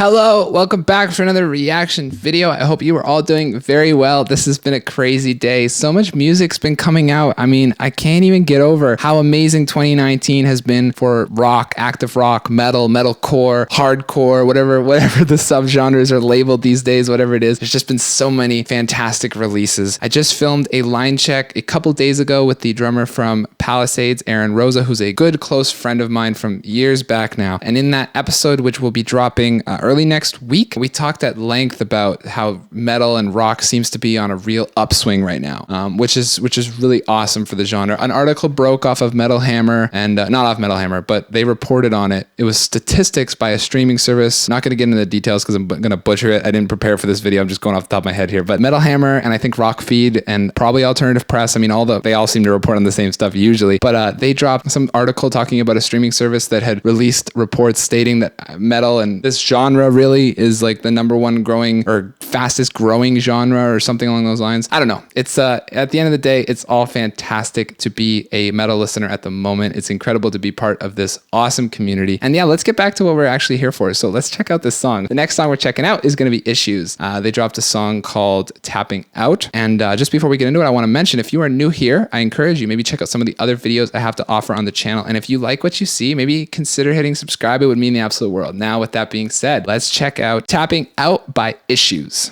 Hello, welcome back for another reaction video. I hope you are all doing very well. This has been a crazy day. So much music's been coming out. I mean, I can't even get over how amazing 2019 has been for rock, active rock, metal, metalcore, hardcore, whatever the subgenres are labeled these days, whatever it is. There's just been so many fantastic releases. I just filmed a line check a couple days ago with the drummer from Palisades, Aaron Rosa, who's a good close friend of mine from years back now. And in that episode, which will be dropping early next week, we talked at length about how metal and rock seems to be on a real upswing right now, which is really awesome for the genre. An article broke off of Metal Hammer, and not off Metal Hammer, but they reported on it. It was statistics by a streaming service. Not going to get into the details because I'm going to butcher it. I didn't prepare for this video. I'm just going off the top of my head here. But Metal Hammer and I think Rock Feed and probably Alternative Press. I mean, they all seem to report on the same stuff usually. But they dropped some article talking about a streaming service that had released reports stating that metal and this genre really is like the number one growing or fastest growing genre or something along those lines. I don't know. It's at the end of the day, it's all fantastic to be a metal listener at the moment. It's incredible to be part of this awesome community. And yeah, let's get back to what we're actually here for. So let's check out this song. The next song we're checking out is going to be Issues. They dropped a song called Tapping Out. And just before we get into it, I want to mention, if you are new here, I encourage you, maybe check out some of the other videos I have to offer on the channel. And if you like what you see, maybe consider hitting subscribe. It would mean the absolute world. Now, with that being said, let's check out Tapping Out by Issues.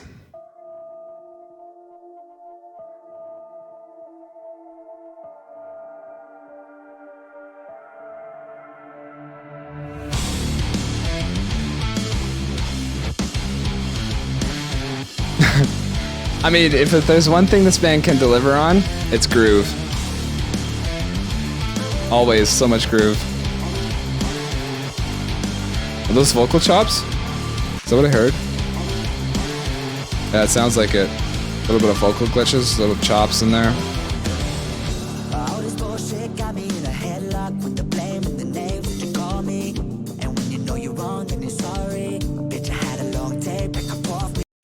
I mean, if there's one thing this band can deliver on, it's groove. Always so much groove. Are those vocal chops? Is that what I heard? Yeah, it sounds like it. A little bit of vocal glitches, little chops in there.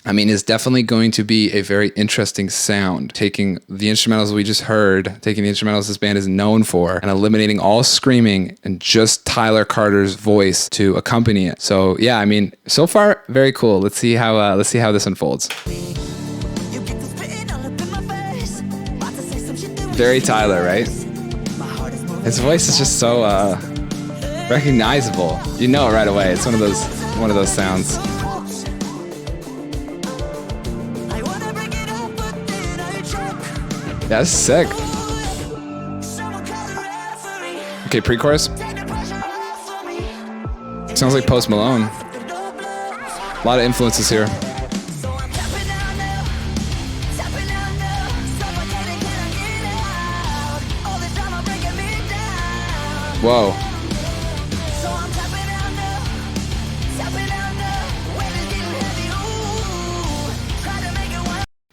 I mean, it's definitely going to be a very interesting sound, taking the instrumentals we just heard, taking the instrumentals this band is known for, and eliminating all screaming and just Tyler Carter's voice to accompany it. So yeah, I mean, so far, very cool. Let's see how this unfolds. Very Tyler, right? His voice is just so recognizable. You know it right away. It's one of those sounds. Yeah, this is sick. Okay, pre-chorus. Sounds like Post Malone. A lot of influences here. Whoa.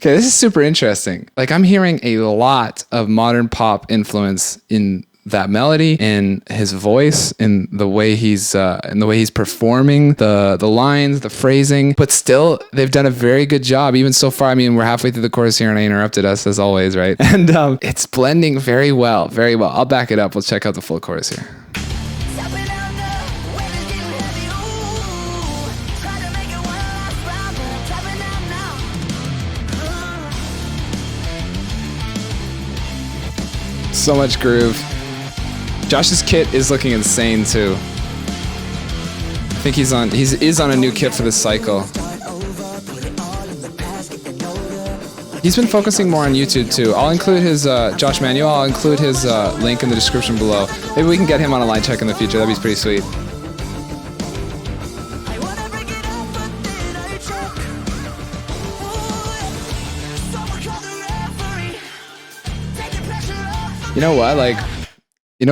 Okay, this is super interesting. Like, I'm hearing a lot of modern pop influence in that melody, in his voice, in the way he's performing the lines, the phrasing. But still, they've done a very good job, even so far. I mean, we're halfway through the chorus here, and I interrupted us as always, right? And it's blending very well, very well. I'll back it up. Let's check out the full chorus here. So much groove. Josh's kit is looking insane too. I think he's on a new kit for this cycle. He's been focusing more on YouTube too. I'll include his Josh Manuel. I'll include his link in the description below. Maybe we can get him on a line check in the future. That'd be pretty sweet. You know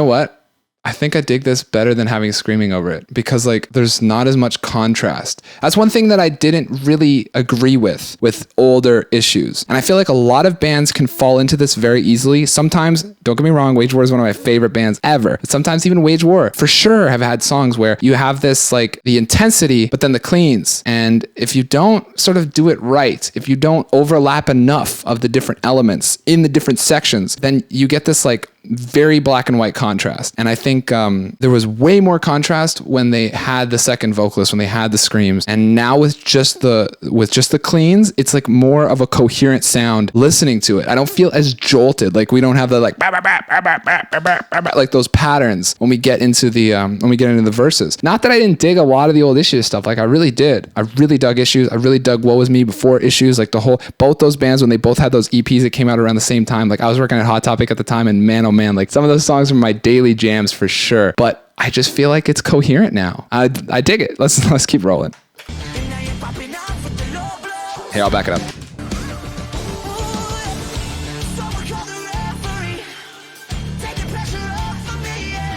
what? I think I dig this better than having screaming over it, because like there's not as much contrast. That's one thing that I didn't really agree with older Issues. And I feel like a lot of bands can fall into this very easily. Sometimes, don't get me wrong, Wage War is one of my favorite bands ever. But sometimes even Wage War for sure have had songs where you have this like the intensity, but then the cleans. And if you don't sort of do it right, if you don't overlap enough of the different elements in the different sections, then you get this like very black and white contrast. And I think think there was way more contrast when they had the second vocalist, when they had the screams, and now with just the cleans, it's like more of a coherent sound listening to it. I don't feel as jolted. Like we don't have the like those patterns when we get into the verses. Not that I didn't dig a lot of the old Issues stuff. Like I really did. I really dug Issues. I really dug Woe Was Me before Issues. Like both those bands, when they both had those EPs that came out around the same time. Like I was working at Hot Topic at the time, and man, oh man, like some of those songs were my daily jams for sure. But I just feel like it's coherent now. I dig it. Let's keep rolling. Here, I'll back it up.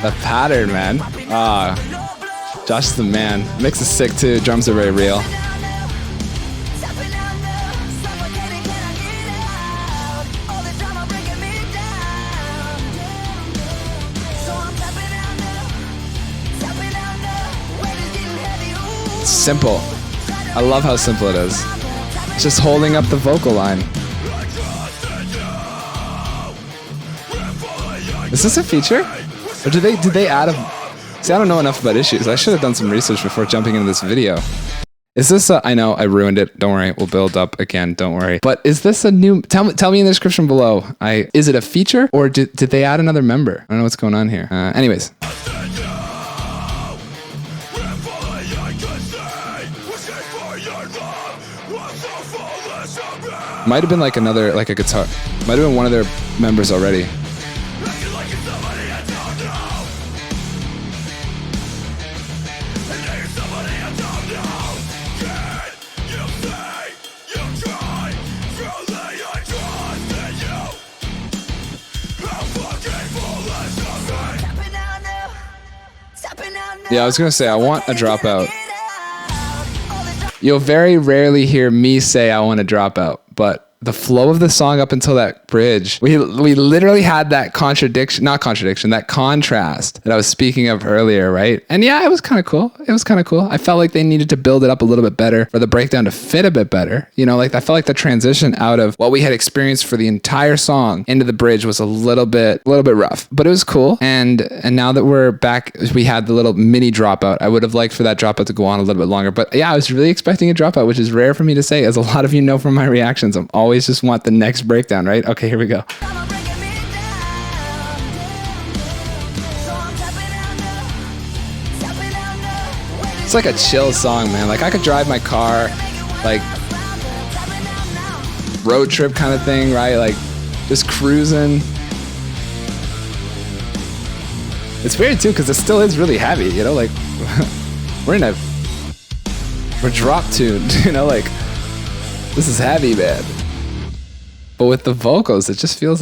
The pattern, man. Josh is the man. Mix is sick too. Drums are very real. Simple. I love how simple it is. It's just holding up the vocal line. Is this a feature? Or did they add a... See, I don't know enough about Issues. I should have done some research before jumping into this video. Is this I know, I ruined it. Don't worry. We'll build up again. Don't worry. But is this a new... Tell me in the description below. Is it a feature or did they add another member? I don't know what's going on here. Anyways. Might have been like a guitar. Might have been one of their members already. Yeah, I was gonna say I want a dropout. You'll very rarely hear me say I want to drop out, but the flow of the song up until that bridge, we literally had that that contrast that I was speaking of earlier, right? And yeah, it was kind of cool. I felt like they needed to build it up a little bit better for the breakdown to fit a bit better. You know, like I felt like the transition out of what we had experienced for the entire song into the bridge was a little bit rough, but it was cool. And now that we're back, we had the little mini dropout. I would have liked for that dropout to go on a little bit longer, but yeah, I was really expecting a dropout, which is rare for me to say, as a lot of you know from my reactions. I'm always just want the next breakdown, right? Okay, here we go. It's like a chill song, man. Like I could drive my car, like road trip kind of thing, right? Like just cruising. It's weird too, because it still is really heavy, you know, like we're drop tuned, you know, like this is heavy, man. But with the vocals, it just felt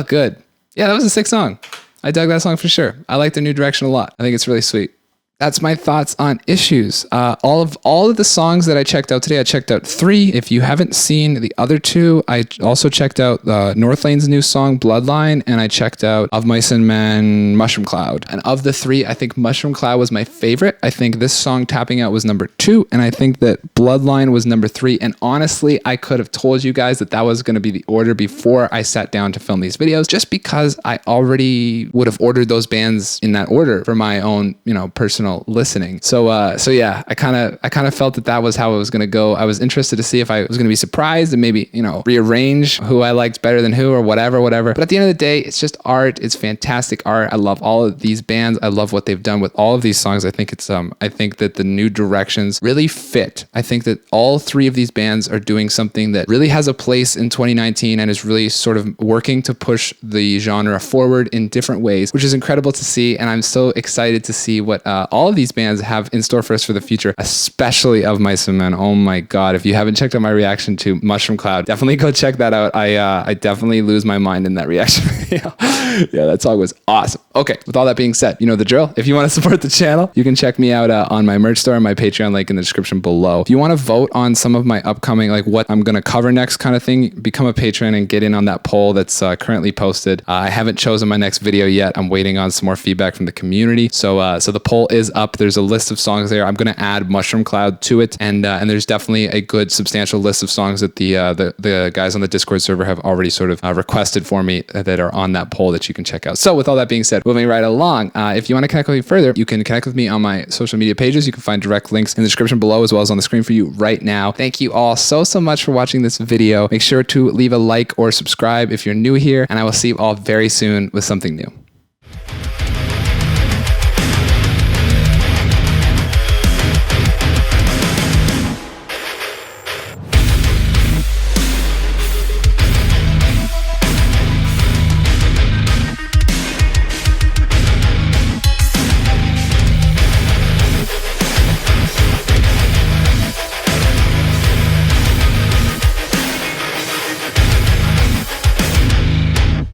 good. Yeah, that was a sick song. I dug that song for sure. I like the new direction a lot. I think it's really sweet. That's my thoughts on Issues. All of the songs that I checked out today, I checked out 3. If you haven't seen the other 2, I also checked out North Lane's new song, Bloodline, and I checked out Of Mice and Men, Mushroom Cloud. And of the 3, I think Mushroom Cloud was my favorite. I think this song, Tapping Out, was number 2, and I think that Bloodline was number 3. And honestly, I could have told you guys that was going to be the order before I sat down to film these videos, just because I already would have ordered those bands in that order for my own, personal listening. So yeah, I kind of felt that was how it was going to go. I was interested to see if I was going to be surprised and maybe, rearrange who I liked better than who or whatever. But at the end of the day, it's just art. It's fantastic art. I love all of these bands. I love what they've done with all of these songs. I think I think that the new directions really fit. I think that all 3 of these bands are doing something that really has a place in 2019 and is really sort of working to push the genre forward in different ways, which is incredible to see. And I'm so excited to see what all of these bands have in store for us for the future, especially Of Mice and Men. Oh my God. If you haven't checked out my reaction to Mushroom Cloud, definitely go check that out. I definitely lose my mind in that reaction video. Yeah, that song was awesome. Okay, with all that being said, you know the drill. If you want to support the channel, you can check me out on my merch store and my Patreon link in the description below. If you want to vote on some of my upcoming, like what I'm going to cover next kind of thing, become a patron and get in on that poll that's currently posted. I haven't chosen my next video yet. I'm waiting on some more feedback from the community. So the poll is is up. There's a list of songs there. I'm going to add Mushroom Cloud to it, and there's definitely a good substantial list of songs that the guys on the Discord server have already sort of requested for me that are on that poll that you can check out. So with all that being said, moving right along, if you want to connect with me further, you can connect with me on my social media pages. You can find direct links in the description below as well as on the screen for you right now. Thank you all so much for watching this video. Make sure to leave a like or subscribe if you're new here, and I will see you all very soon with something new.